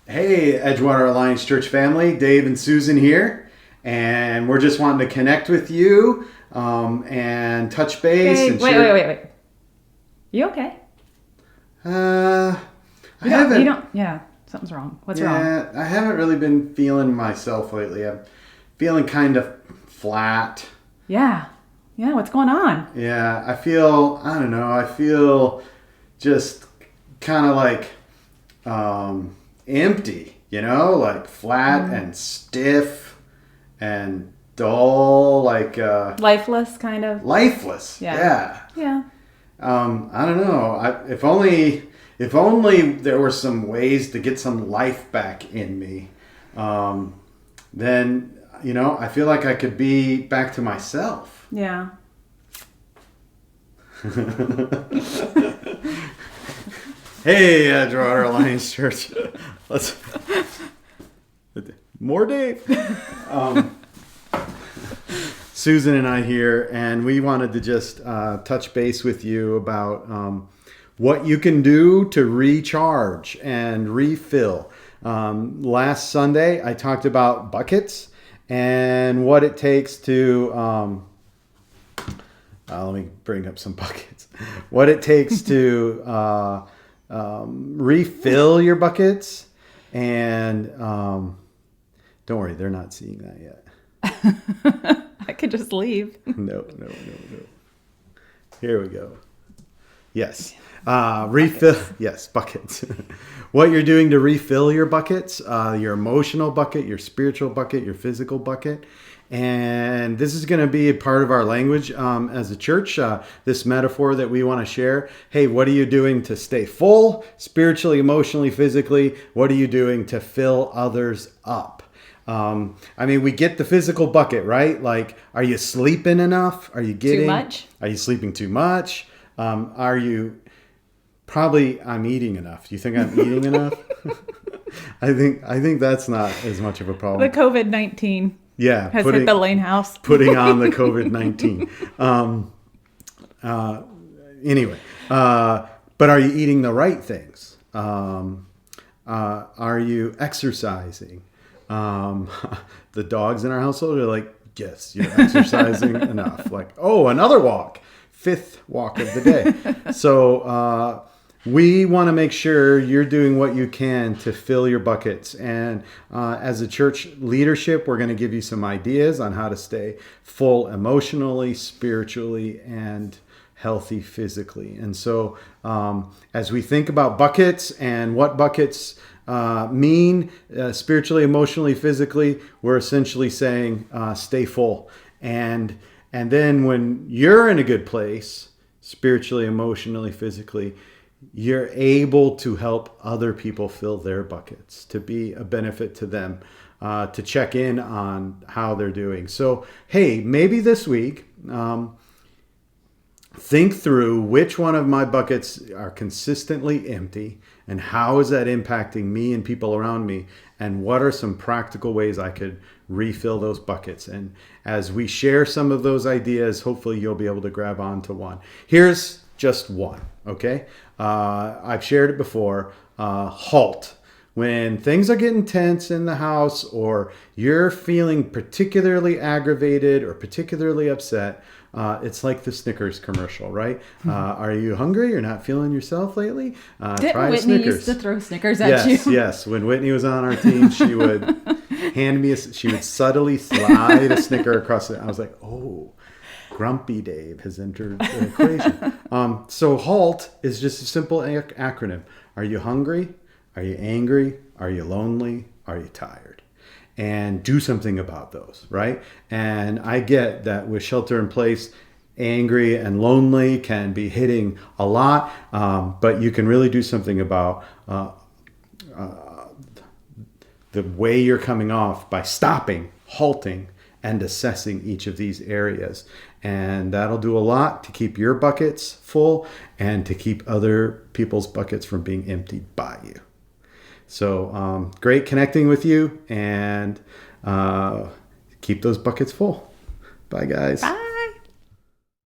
Hey, Edgewater Alliance Church family, Dave and Susan here, and we're just wanting to connect with you and touch base. Okay, And wait. You okay? I You haven't. don't, yeah, something's wrong. What's wrong? Yeah, I haven't really been feeling myself lately. I'm feeling kind of flat. Yeah, what's going on? Yeah, I don't know. I feel just kind of like empty, like flat and stiff and dull, like Lifeless, kind of? lifeless. Yeah. Yeah. Yeah. I don't know. If only there were some ways to get some life back in me, then I feel like I could be back to myself. Yeah. Hey, Edgewater Alliance Church. Let's more Dave. Susan and I here, and we wanted to just touch base with you about what you can do to recharge and refill. Last Sunday, I talked about buckets and what it takes to. Let me bring up some buckets. What it takes to refill your buckets, and don't worry, they're not seeing that yet. I could just leave. No. Here we go. Yes. Refill. Buckets. Yes, buckets. What you're doing to refill your buckets, your emotional bucket, your spiritual bucket, your physical bucket. And this is going to be a part of our language as a church, this metaphor that we want to share. Hey, what are you doing to stay full, spiritually, emotionally, physically? What are you doing to fill others up? We get the physical bucket, right? Like, are you sleeping enough? Are you getting Too much? Are you sleeping too much? I'm eating enough. Do you think I'm eating enough? I think that's not as much of a problem. The COVID-19 Yeah, has hit the Lane house. putting on the COVID-19. Anyway, but are you eating the right things? Are you exercising? The dogs in our household are like, yes, you're exercising enough. Like, oh, another walk, 5th walk of the day. So we want to make sure you're doing what you can to fill your buckets. And as a church leadership, we're going to give you some ideas on how to stay full emotionally, spiritually, and healthy physically. And so as we think about buckets and what buckets mean spiritually, emotionally, physically, we're essentially saying stay full. And then when you're in a good place, spiritually, emotionally, physically, you're able to help other people fill their buckets, to be a benefit to them, to check in on how they're doing. So, hey, maybe this week, think through which one of my buckets are consistently empty and how is that impacting me and people around me, and what are some practical ways I could refill those buckets. And as we share some of those ideas, hopefully you'll be able to grab onto one. Here's just one, okay? I've shared it before. Halt. When things are getting tense in the house, or you're feeling particularly aggravated or particularly upset, it's like the Snickers commercial, right? Are you hungry? You're not feeling yourself lately? Didn't Try a Whitney Snickers. used to throw Snickers at you? Yes. When Whitney was on our team, she would she would subtly slide a Snicker across it. I was like, oh, Grumpy Dave has entered the equation. So HALT is just a simple acronym. Are you hungry? Are you angry? Are you lonely? Are you tired? And do something about those, right? And I get that with shelter in place, angry and lonely can be hitting a lot, but you can really do something about the way you're coming off by stopping, halting, and assessing each of these areas. And that'll do a lot to keep your buckets full and to keep other people's buckets from being emptied by you. So great connecting with you, and keep those buckets full. Bye, guys. Bye.